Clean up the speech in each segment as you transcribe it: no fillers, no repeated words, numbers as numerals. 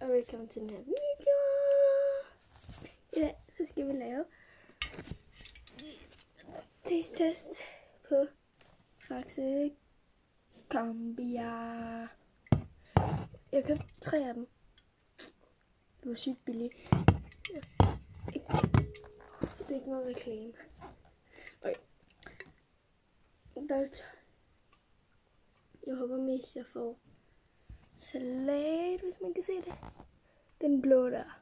og velkommen til den her video. I dag så skal vi lave test på Faxe Kombia. Jeg købte 3 af dem. Det var sygt billigt. Det er ikke noget reklame. Okay. Jeg håber mest jeg får salat, hvis man kan se det. Den blå der.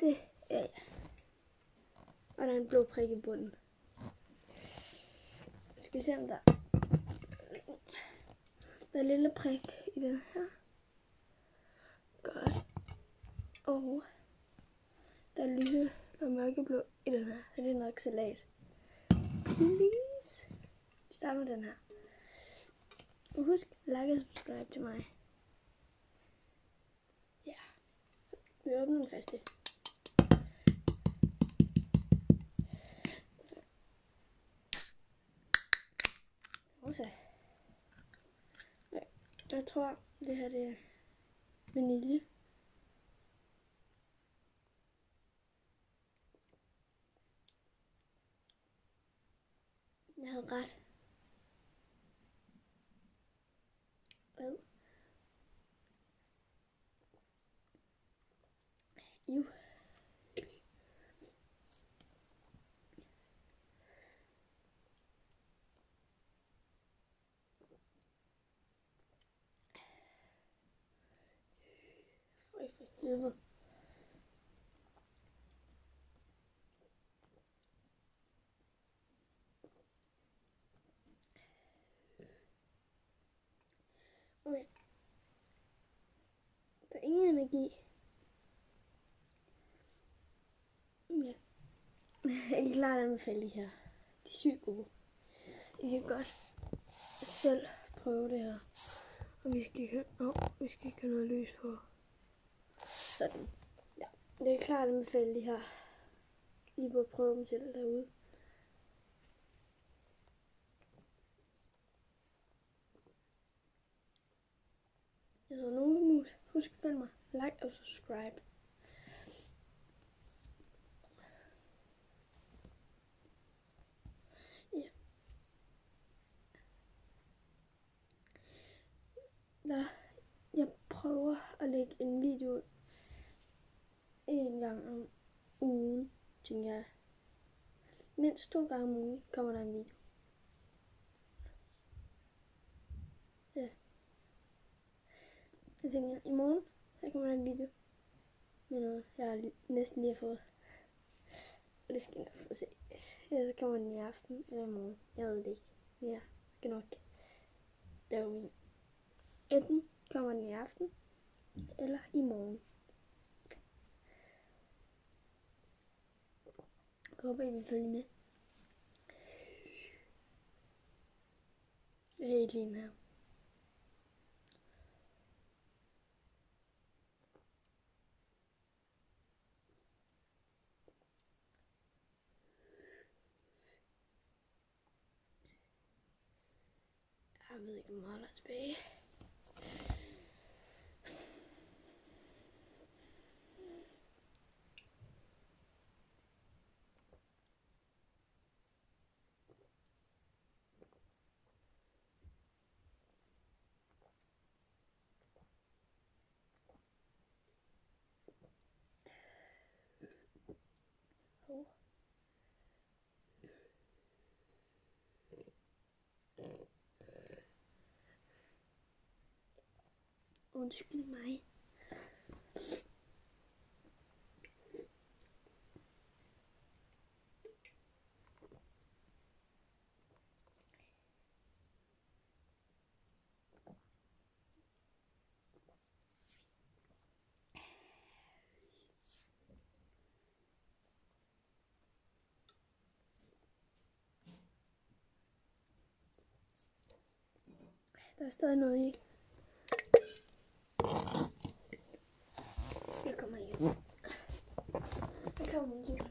Det er ja. Og der er en blå prik i bunden. Skal vi se om der er en lille prik i den her. Godt. Og der er lyse og mørkeblå i den her. Så det er nok salat. Please. Vi starter med den her. Og husk, like og subscribe til mig. Ja. Vi åbner den første. Rosa. Jeg tror, det her det er vanilje. Jeg havde ret. Jo. Helvede. Okay. Der er ingen energi. Ja. Jeg klarer at anbefale de her. De er sygt gode. I kan godt selv prøve det her. Og vi skal ikke have noget lys på. Sådan. Ja. Det er klart at anbefale de her. I må prøve dem selv derude. Jeg hedder Novemus. Husk at følge mig. Like og subscribe. Jeg prøver at lægge en video ud 1 gang om ugen, tænker jeg. Mindst 2 gange om ugen kommer der en video. Ja. Jeg tænker, i morgen så kommer der en video med noget, jeg næsten lige har fået. Og det skal jeg nok få se. Ja, så kommer den i aften eller i morgen. Jeg ved det ikke. Men jeg skal nok lave min. Enten kommer den i aften eller i morgen. Jeg håber, I vil følge med. Jeg er helt lige her. Jeg ved ikke, hvor meget der er tilbage. Undskyld mig. Der er stadig noget i. Jeg kommer hjem. Jeg kommer hjem.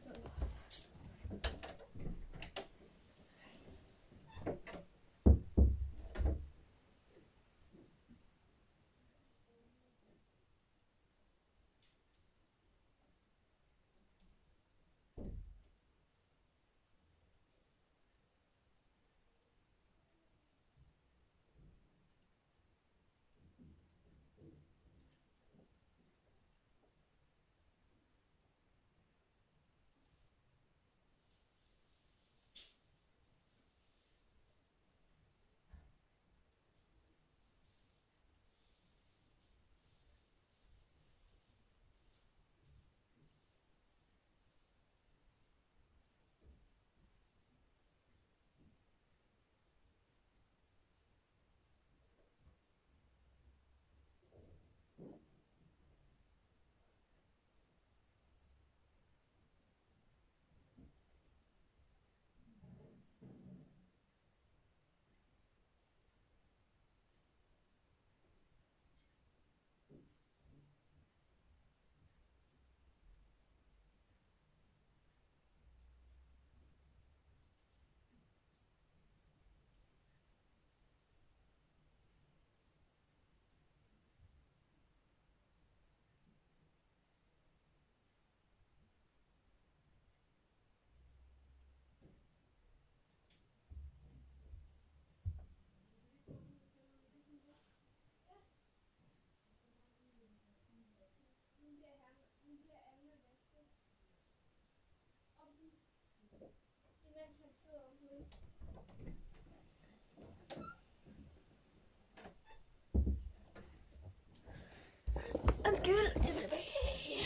Undskyld, jeg er tilbage.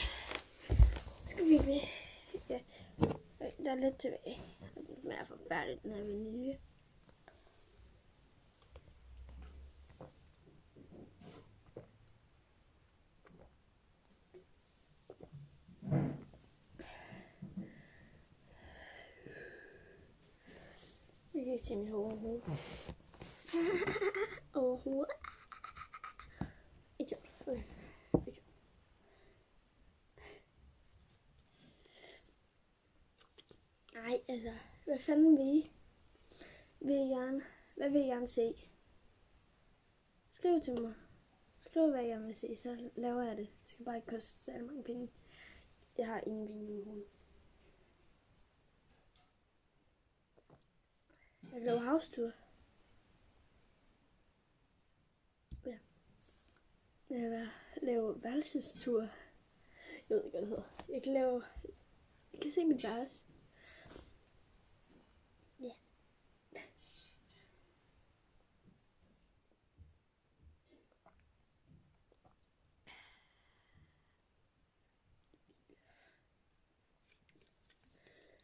Skal vi ved? Ja, der er lidt tilbage. Det smager forfærdeligt, den her vanilje. Jeg kan ikke se mit hoved overhovedet. Overhovedet. Ikke okay. Ikke. Nej, altså, hvad fanden vil I? Hvad vil I gerne se? Skriv til mig. Skriv, hvad I gerne vil se, så laver jeg det. Det skal bare ikke koste særlig mange penge. Jeg har ingen penge i hovedet. Jeg kan lave house-tour. Ja. Jeg kan lave værelsestur. Jeg ved ikke, hvad det hedder. Jeg kan se mit værelse. Ja.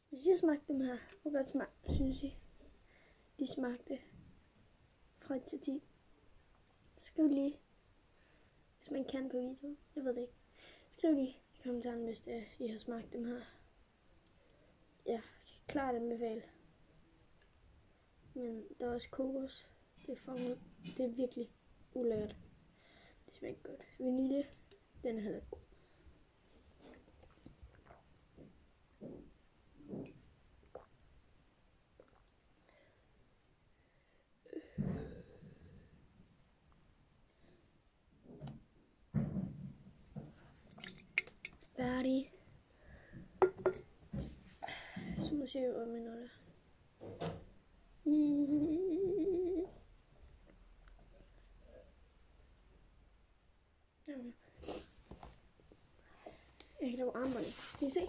Hvis I har smagt dem her, hvor godt smag, synes I? De smagte fra 1 til 10. Skriv lige, hvis man kan på video. Jeg ved det ikke. Skriv lige i kommentaren, hvis I har smagt dem her. Ja, jeg kan klart anbefale. Men der er også kokos. Det er virkelig ulækkert. Det smager ikke godt. Vanilje, den er heller ikke god. Færdig. Så må jeg se, hvad min nolle. Jeg kan lave armbånd. Kan I se?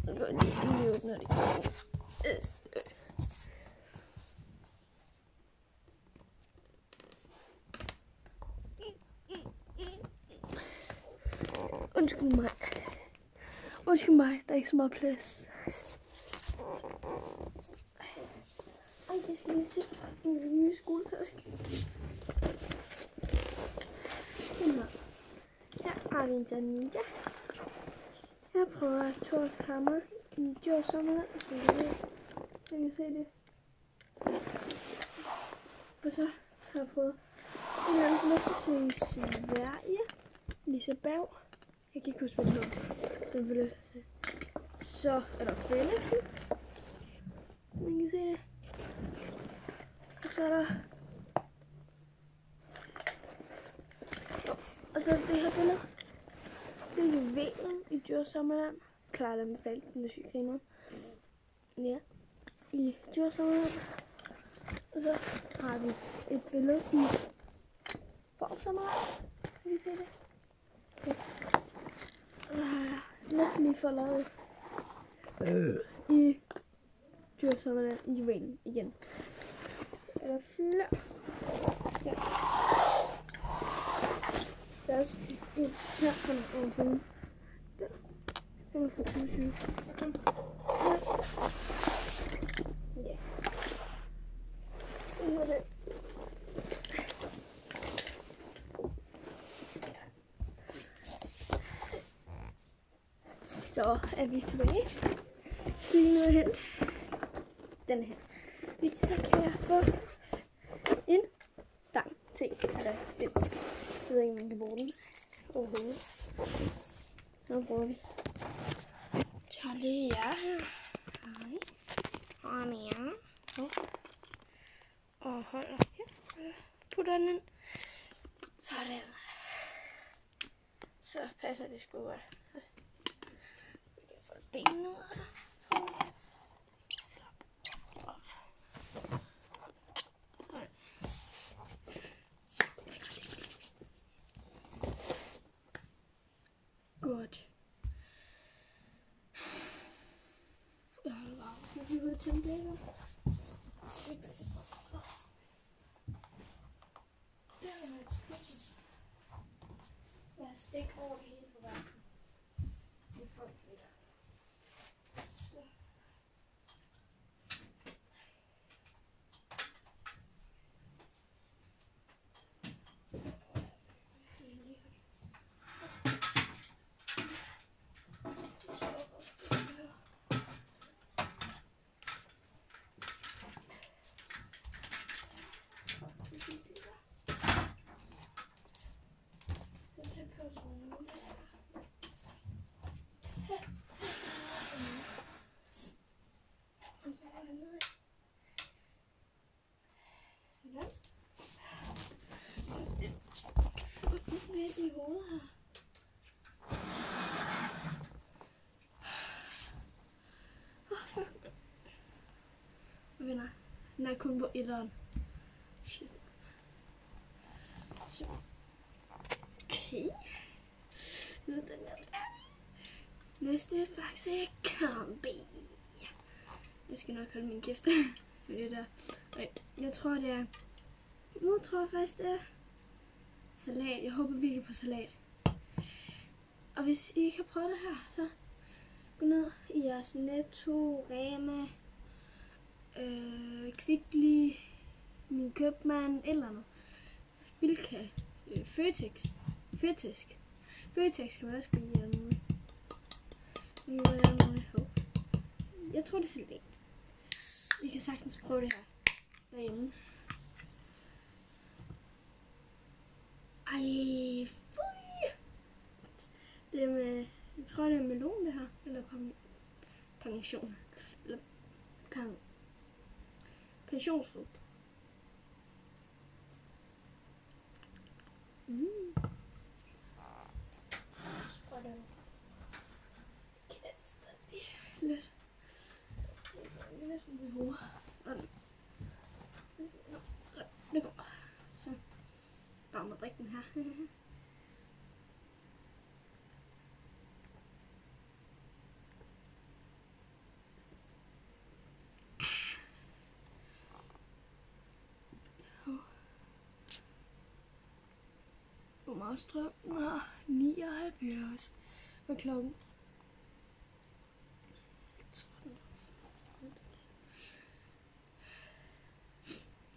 Jeg går lige ud, når det går. Undskyld mig, der er ikke så meget plads. Ej, jeg skal lige se min nye skoletaske. Her har vi en Ninja. Jeg prøver Thors hammer i Djursommerland. Jeg kan se det. Og så har jeg fået en eller anden forlystelse i Sverige. Liseberg. Jeg kan ikke huske, hvad det hedder. Den forlystelse. Så er der Felixen. Man kan se det. Og så er der... Og så er det her billede. Det er juvelen i Djursommerland. Klart anbefale, den er sygt griner. Ja, i Djursommerland. Og så har vi et billede i Fårsommerland. Kan I se det? Ja. Og så har jeg næsten lige fået lavet i Djursommerland i juvelen igen. Er der flere? Ja. Der er også en her fra nogle år siden. Der. Den er fra 2020. Ja. Så er det. Så er vi tilbage. Lige nu hen. Den her. Så kan jeg få en stang til. Eller den. Jeg ved ikke, om man kan bruge den overhovedet. Nu bruger vi. Tager lige jer her. Hej. Og mere. Og holder her. Putter den ind. Sådan. Så passer det sgu godt. Jeg får benene ud af. Godt. at tænde blækket. Der er et stik. Jeg har stik over det hele på værelsen. Det er folk lidt. Så. Lidt i hovedet her. Fuck. Venner, den er kun på etteren. Shit. Så. Okay. Nu den er der. Næste er faktisk Kombi. Jeg skal nok holde min kæft med det der. Jeg tror det er... Nu tror jeg faktisk det er salat. Jeg håber virkelig på salat. Og hvis I ikke har prøvet det her, så gå ned i jeres Netto, Rema, Kvickly, Min Købmand, eller noget. Bilka, Føtex. Føtex kan man også give jer noget. Jeg tror det er salat. I kan sagtens prøve det her derhjemme. Ej, fui! Det er med, jeg tror det er melon det her, eller pension, eller pensionsfrugt. Sprøjter den. Kaster lidt. Lidt i hovedet. Det går. Så. Bare må drikke den her. Hvor meget strøm? 79. Hvad er klokken?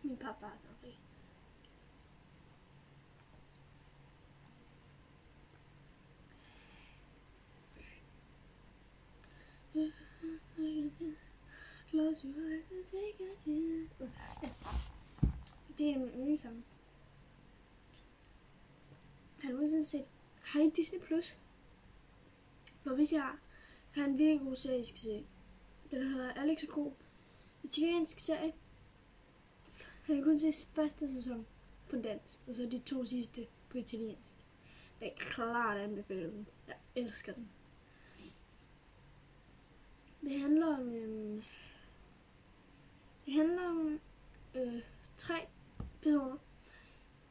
Min pappa er snart fri. Close your eyes and take a chance. Det er min yndlingssang. Han må sådan set. Har I Disney Plus? For hvis jeg har, så har en virkelig god serie, I skal se. Den hedder Alex og Kro. Italiensk serie. Jeg kan kun se første sæson på dansk, og så de 2 sidste på italiensk. Jeg er klart anbefalet den. Jeg elsker den. Det handler om 3 personer.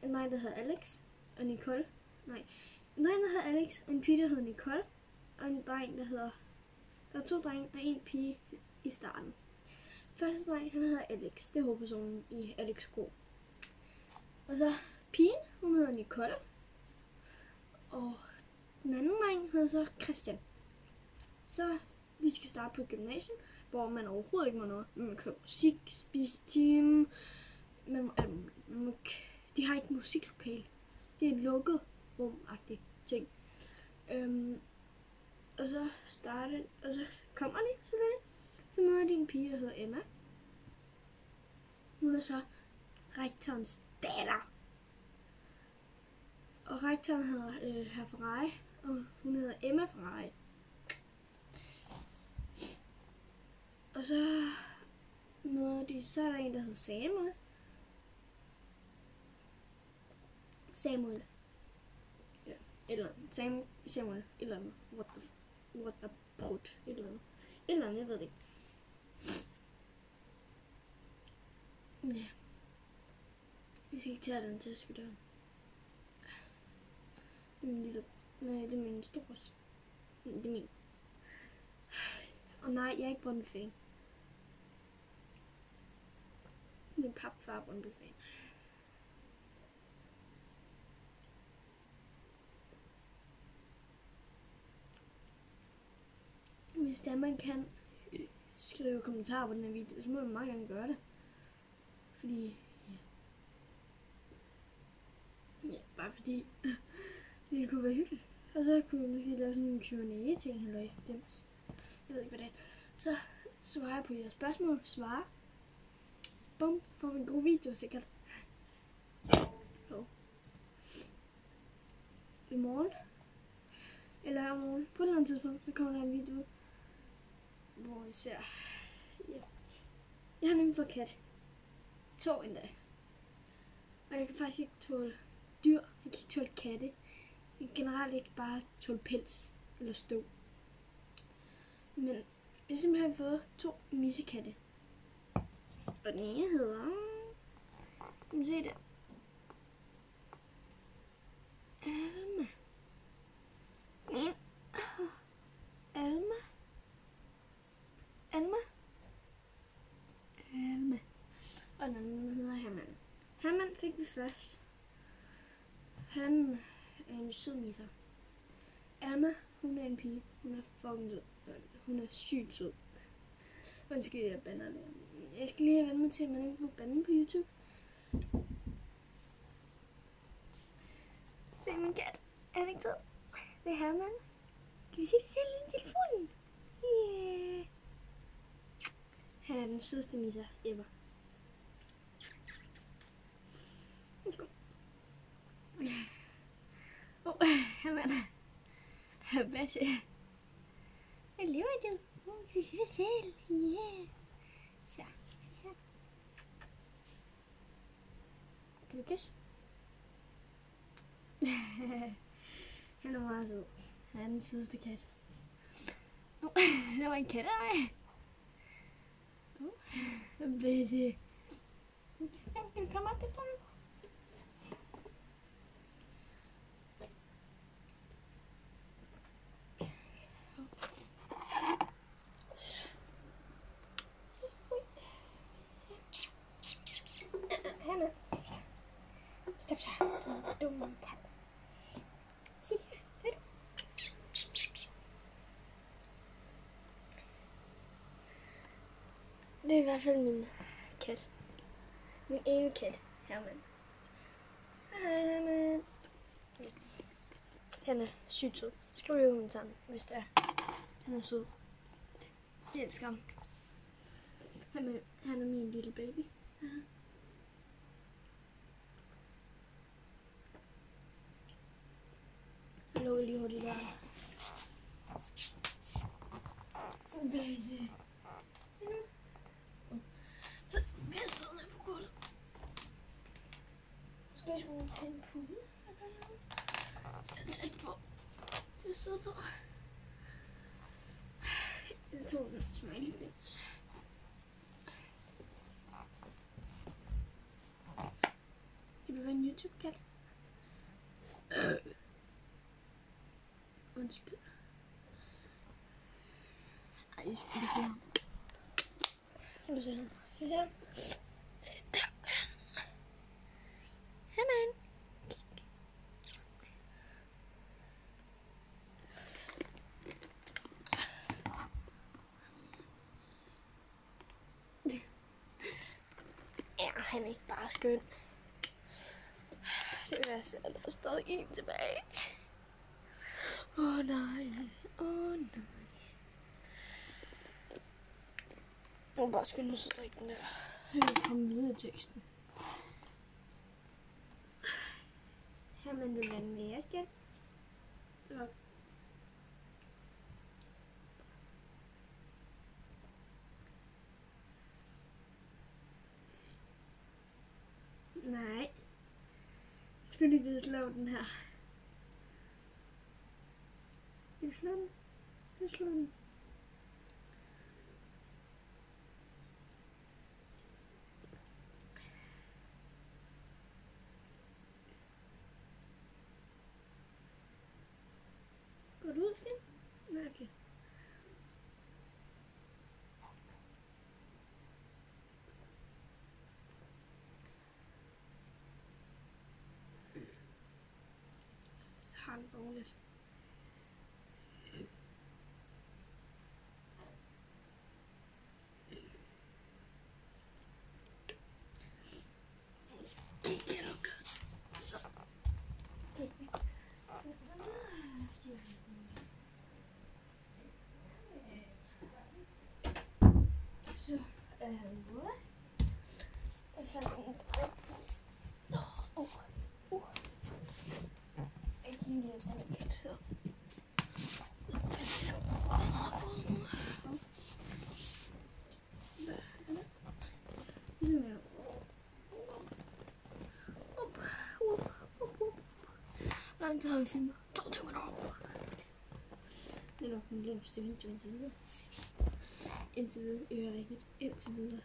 En dreng, der hedder Alex og Nicole. Nej, en dreng, der hedder Alex, og en pige, der hedder Nicole. Og en dreng, der hedder... Der er 2 drenge og 1 pige i starten. Første dreng, han hedder Alex. Det er hovedpersonen i Alex Gro. Og så pigen, hun hedder Nicole. Og den anden dreng hedder så Christian. Så de skal starte på gymnasiet, hvor man overhovedet ikke må noget. Man kan musik, spise time. De har ikke musiklokale. Det er et lukket rum-agtigt ting. Og så kommer de selvfølgelig. Så møder de en pige, der hedder Emma. Hun er så rektorens datter. Og rektoren hedder herr Ferrari, og hun hedder Emma Ferrari. Og så møder de, så er der en, der hedder Samuel. Samuel. Ja, eller Samuel, eller andet. What the brut, et eller andet. Et eller andet, jeg ved det ikke. Ja. Vi skal ikke tage den taske der. Det er min lille... Nej, det er min stores. Det er min. Og nej, jeg er ikke Brøndby-fan. Min papfar Brøndby-fan. Hvis der man kan skrive kommentarer på den her video, så må man meget gerne gøre det. Fordi, bare fordi det kunne være hyggeligt. Og så kunne vi måske lave sådan en Q&A ting, eller dems. Jeg ved ikke hvad det er. Så svarer jeg på jeres spørgsmål, svarer. Bum, så får vi en god video sikkert. Så. I morgen. Eller i morgen. På et eller andet tidspunkt, så kommer der en video, hvor vi ser. Ja. Jeg har nemlig fået kat. 2 endda. Og jeg kan faktisk ikke tåle dyr. Jeg kan ikke tåle katte. Jeg kan generelt ikke bare tåle pels eller støv. Men vi har simpelthen fået 2 missekatte. Og den ene hedder... Kan man se det? Alma. Den ene... Alma. Alma. Alma. Og den anden hedder Herman. Herman fik vi først. Han er en sød misser. Alma, hun er en pige. Hun er fucking sød. Hun er sygt sød. Undskyld, jeg bander det. Jeg skal lige have vendt mig til, at man ikke må bande på YouTube. Se min kat. Er det ikke sød? Det er Herman. Kan I se det selv i telefonen? Yeah. Han er den sødeste misser ever. Værsgo. Herman. Hvad siger jeg? Jeg lever i det. Kan I se det selv? Yeah. Så, se her. Kan du kysse? Han er meget sød. Han er den sødeste kat. Der var en kat af mig. Hvad siger jeg? Kan du komme op til stolen? Hanna. Stop så. Dumme kat. Se det her. Ved du? Det er i hvert fald min kat. Min ene kat. Herman. Hej Herman. Han er sygt sød. Skriv i kommentaren, hvis det er. Han er sød. Jeg elsker ham. Han er min lille baby. Jeg lukker lige hurtigt døren. Baby. Så skal jeg sidde nede på gulvet. Måske skulle jeg tage en pude. Jeg er tæt på. Det er sidde på. Jeg tog den smiley dims. Det vil være en YouTube-kat. Undskyld. Ej, jeg skal se ham. Skal du se ham? Skal jeg se ham? Der. Hej, man. Ja, han er ikke bare skøn. Det værste er, at der er stadig en tilbage. Åh nej. Åh nej. Jeg må bare skynde mig så drikke den der. Jeg vil komme videre i teksten. Herman, vil være mere, skat? Ja. Nej. Jeg skulle lige slå den her. Skal vi slå den? Skal vi slå den? Går du ud, skat? Nej, okay. har det dårligt. Jeg fandt en dreng. Jeg kan lige den lidt så. Hvor lang tid har vi filmet? 22 minutter. Det er nok den længste video indtil videre. Indtil videre, jeg hører rigtigt. Indtil videre.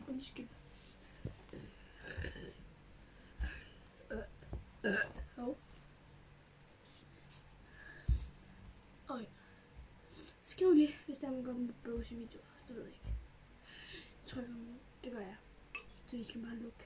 Undskyld. Okay. Skriv lige, hvis der er godt med bøvs i videoer. Det ved jeg ikke. Jeg tror, det gør jeg. Så vi skal bare lukke.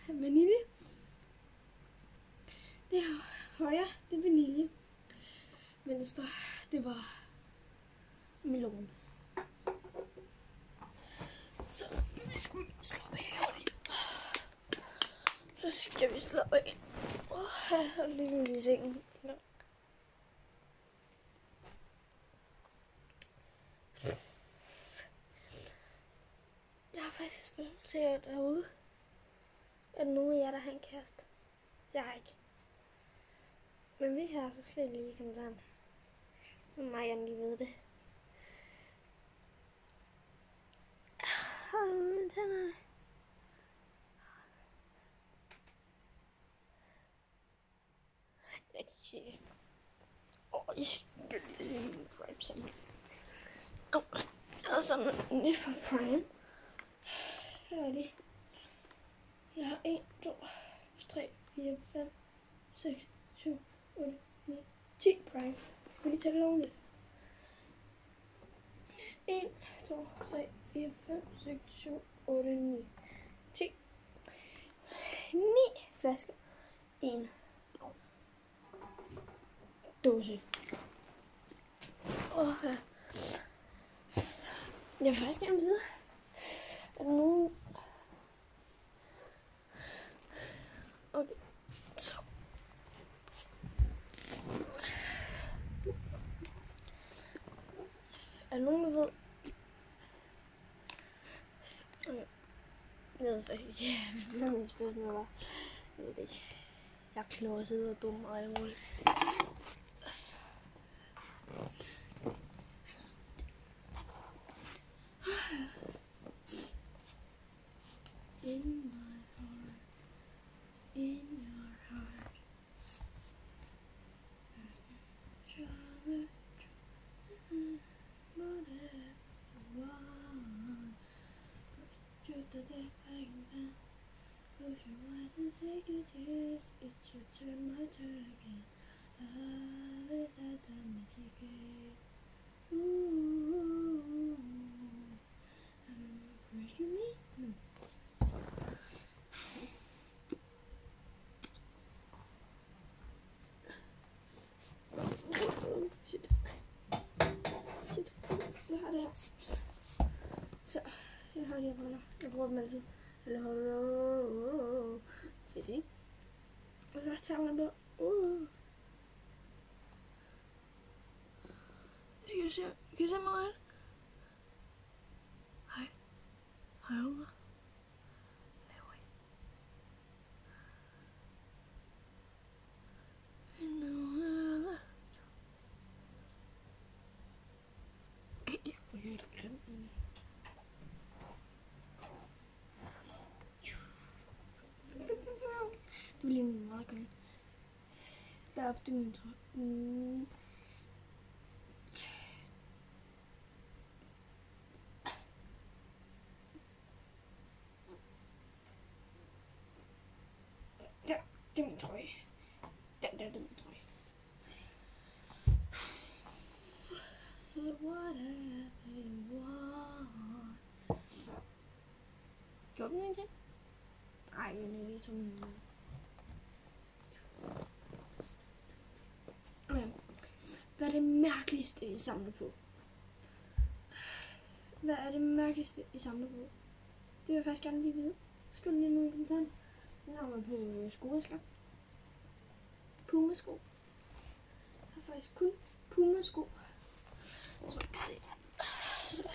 Vanilje. Det her højre, det er vanilje. Venstre, det var melon. Så slap af. Så skal vi slappe af. Her ligger vi i sengen. Jeg har faktisk spillet til jer derude. Er der nogen af jer, der har en kæreste? Jeg har ikke. Men vi har, så skal I lige komme sammen. Jeg må meget gerne lige vide det. Hold mine tænder. Jeg kan se det. Jeg skal lige se min Prime sammen. Jeg har sådan en fra Prime. Her er det. Jeg har 1, 2, 3, 4, 5, 6, 7, 8, 9, 10 Prime. Skal vi lige tage det ordentligt? 1, 2, 3, 4, 5, 6, 7, 8, 9, 10. 9 flasker. 1 dåse. Jeg vil faktisk gerne vide, er der nogen... Okay, så. Er der nogen, der ved... Okay. Jeg ved faktisk ikke, hvad min spørgsmål var. Jeg ved det ikke. Jeg er klog at sidde og dum og alt muligt. In my heart, in your heart, Charlotte, whatever you want, you the day bang bang, close your eyes and take a chance, it's your turn, my turn again, love is at the mitigate, ooh, I don't know, crush me? No. Shit. Jeg har det her. Så, jeg har de her briller. Jeg bruger dem altid. Eller fedt, ikke? Og så tager man på. Kan I se mig ret? Hej. Hej, unger. Laver I? For helt grimt. meget godt. Deroppe, det er min trøje. Der, det er min trøje. Der er min trøje. Whatever you want. Gjorde den ikke? Ej, men jeg ved sådan. Hvad er det mærkeligste, I samler på? Hvad er det mærkeligste, I samler på? Det vil jeg faktisk gerne lige vide. Skriv lige ned i kommentaren. Jeg har været på skoleslag. Puma-sko. Jeg har faktisk kun Puma-sko. Så jeg kan se. Så.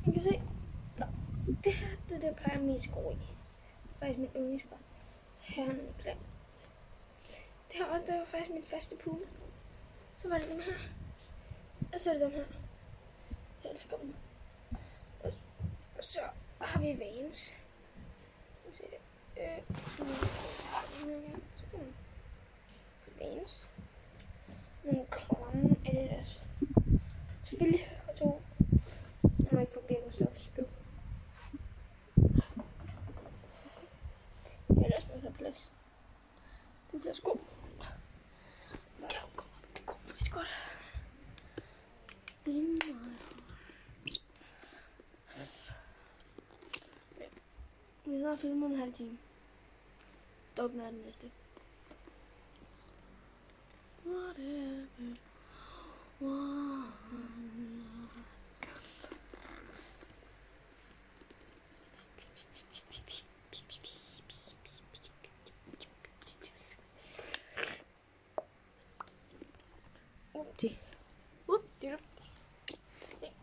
Jeg kan se. Det her, det der peger mine sko i. Faktisk min yndlingsbar. Her er nogle flere. Det her også, det var faktisk min første Puma. Så var det dem her. Og så er det dem her. Jeg elsker dem. Og så har vi Vans. Vans. Nogle klamme Adidas. Selvfølgelig. Og to. Jeg må ikke få Birkenstocks. Ellers må jeg have plads. Det er flere sko. Det går faktisk godt. Vi har filmet en halv time. Dobbelt er den næste. Whatever.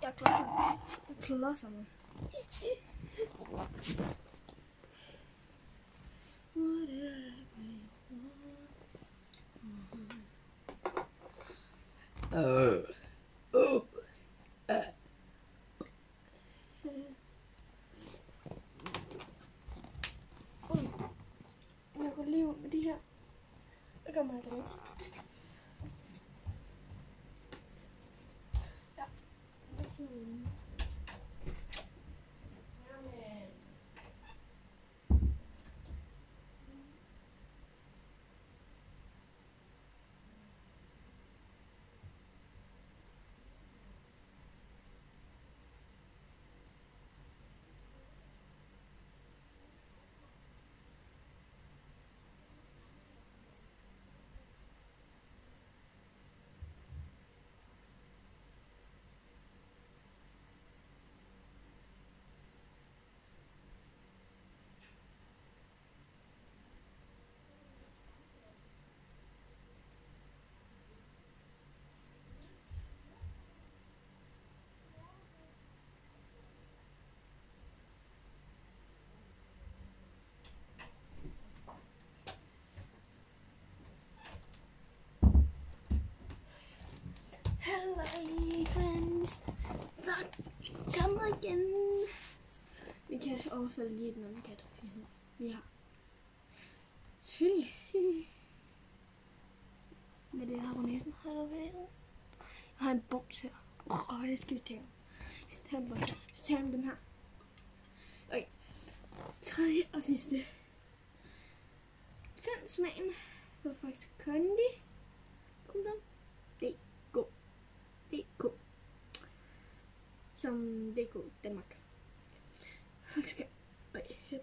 Jeg er klar. Jeg er klar sammen. Jeg går lige ud med de her. Der kommer jeg lige. Ja. Hello friends. Der kommer igen. Vi kan overfalde lige den anden kat. Vi har. Selvfølgelig. Med det her på næsen. Jeg har en boks her. Det skal vi tage. Så tager vi den her. Okay. Tredje og sidste. Find smagen. Det var faktisk Kondi. DK. Som DK Danmark. Jeg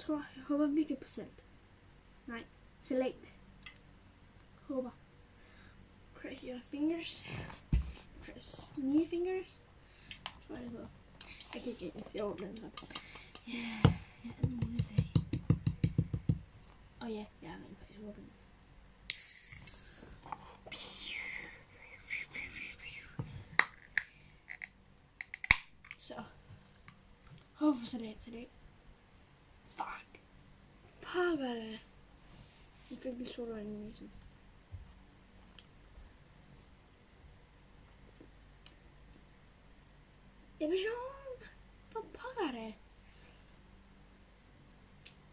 håber virkelig på salt. Nej, salat. Håber. Cross your fingers. Cross me fingers. Tror jeg det hedder. Jeg kan ikke engelsk. Jeg åbner den her. Ja, jeg er muligt af. Og ja, jeg har rent faktisk åbnet den. Så. Håber på salat. Fuck. Pokker. Jeg fik lidt sodavand i næsen. Det var sjovt. Hvor pokker det.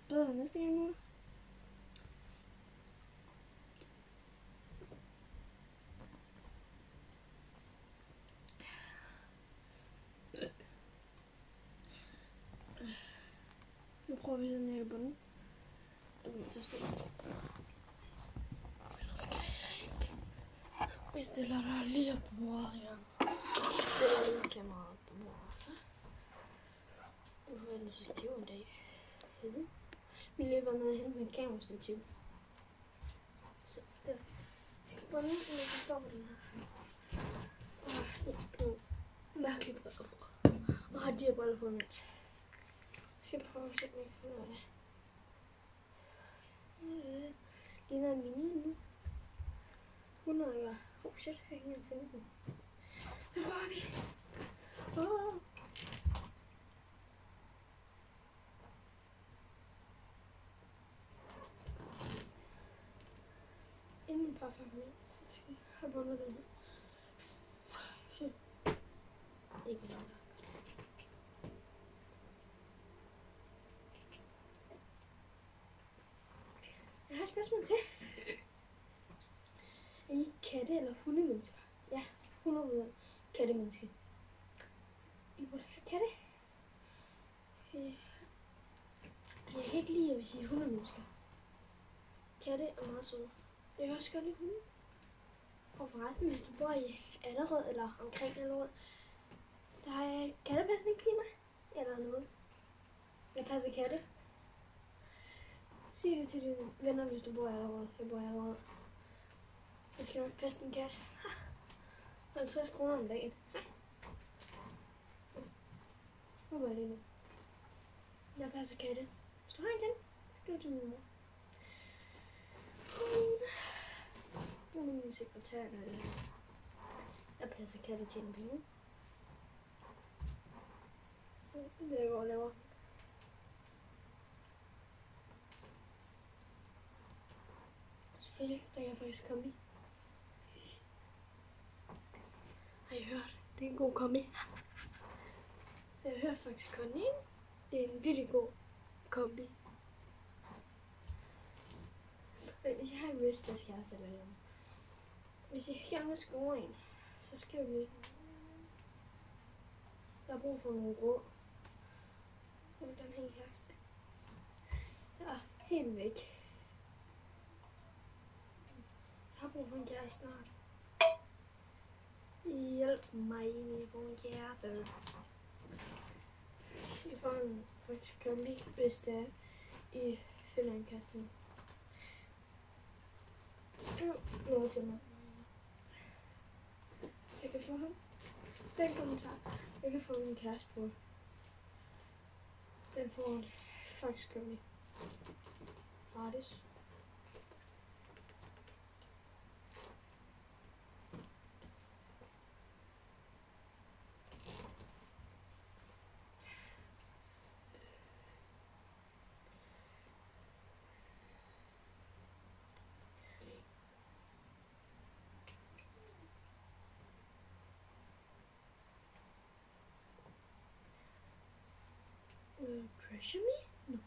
Bedre næste gang nu. prøver vi sådan her i bunden. Det bliver så stort. Ellers skal jeg ikke. Vi stiller der lige op på bordet igen. Det er lige kameraet på bordet, så. Nu får jeg den så skive en dag. Vi løber ned og henter mit kamerastativ. Så der. Jeg skal bunden, men så står den her. Og det er nogle mærkelige briller på. Og har de her briller på imens. Jeg skal prøve at se, om jeg kan finde ud af det. Ligner en mini nu. 100 år. Oh shit, jeg kan ikke engang finde den. Hvor er vi? Inden et par 5 minutter, så skal jeg have bundet den her. Shit. Ikke mere. Jeg har et spørgsmål til. Er I katte- eller hundemennesker? Ja, 100% kattemenneske. I burde have katte. Jeg kan ikke lide, at vi siger hundemennesker. Katte er meget søde. Jeg kan også godt lide hunde. Og forresten, hvis du bor i Allerød eller omkring Allerød, der er kattepasning-klima eller noget. Jeg passer katte. Sig det til dine venner, hvis du bor i Allerød. Jeg bor i Allerød. Jeg skal nok passe din kat. 50 kroner om dagen. Hvor var det nu? Jeg passer katte. Hvis du har en kat, skriv til min mor. Hun er min sekretær. Jeg passer katte til en penge. Så det er det, jeg går og laver. Selvfølgelig, der kan jeg faktisk kombi. Har I hørt? Det er en god kombi. Jeg har hørt faktisk kun en. Det er en virkelig god kombi. Hvis jeg har en wristless kæreste eller noget. Hvis jeg gerne vil score en, så skriv lige. Jeg har brug for nogle råd. Jeg vil gerne have en kæreste. Jeg er helt væk. Jeg har brug for en kæreste snart. Hjælp mig med at få en kæreste. Jeg får en faktisk kombi, hvis det er, I finder en kæreste. Skriv noget til mig. Jeg kan få ham. Den kommentar. Jeg kan få min kæreste på. Den får en faktisk kombi. Gratis. Pressure me? No.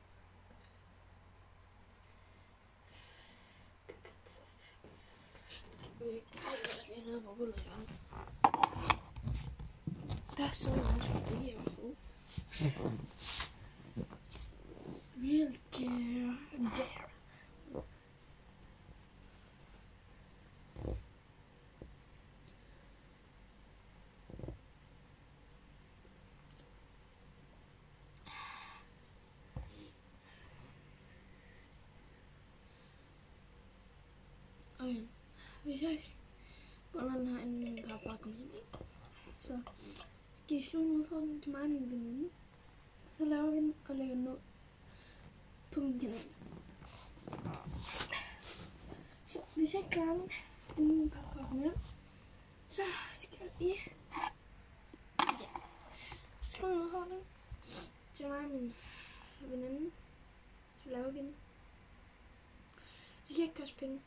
Der er så meget det her. Hvilke der. Okay. Hvis jeg bunder den her inden min pappa kommer hjem, så skal I skrive en udfordring til mig og min veninde. Så laver vi den og lægger den ud på min kanal. Så hvis jeg klarer den inden min pappa kommer hjem, så skal I skrive en udfordring til mig og min veninde. Så laver vi den. Så kan jeg ikke koste penge.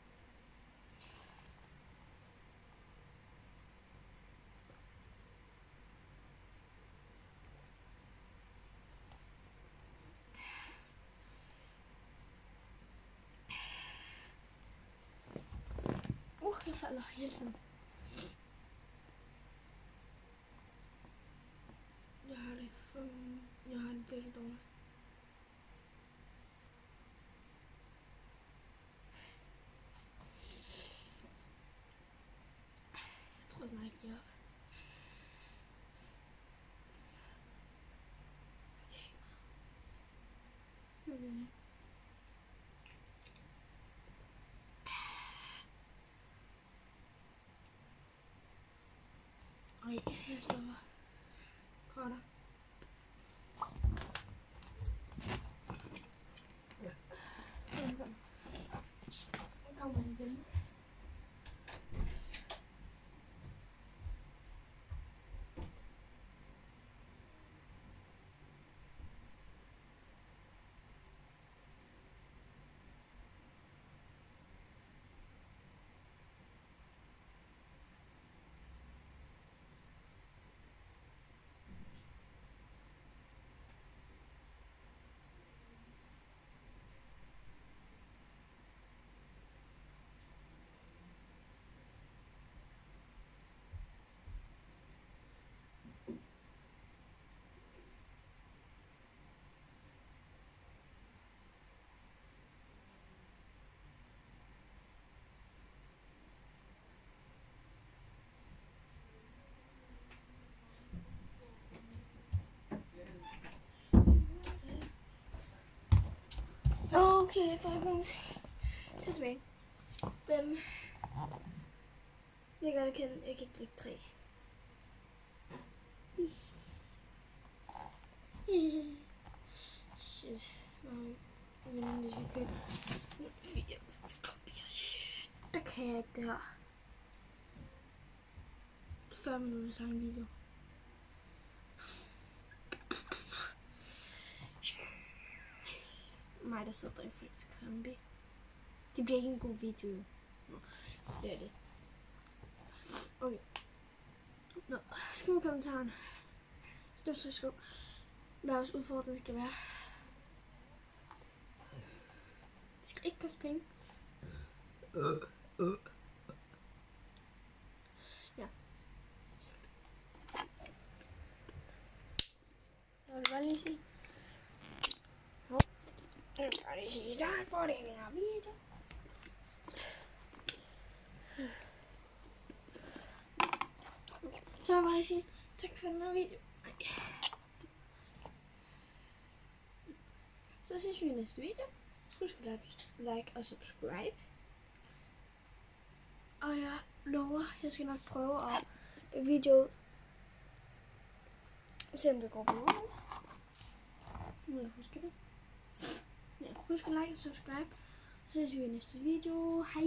Jeg falder hele tiden. Jeg har det virkelig dårligt. Jeg stopper. Korter. Nu kommer den igen. Okay, folkens. Så tilbage. Jeg kan godt erkende, jeg kan ikke drikke 3. Shit. Vi skal købe 4 kopier. Shit. Der kan jeg ikke det her. 40 minutter lang video. Mig, der sidder i Flex Kombi. Det bliver ikke en god video. Det er det. Okay. Nå, skriv i kommentaren. Skriv. Hvad vores udfordring skal være. Det skal ikke koste penge. Ja. Så vil jeg bare lige sige. Jeg skal lige sige tak for den her video. Så vil jeg bare sige tak for den her video. Så ses vi i næste video. Husk at like og subscribe. Og jeg lover, jeg skal nok prøve at video. Se om det går bedre. Nu jeg husker det. Ja, husk at like og subscribe. Så ses vi i næste video. Hej!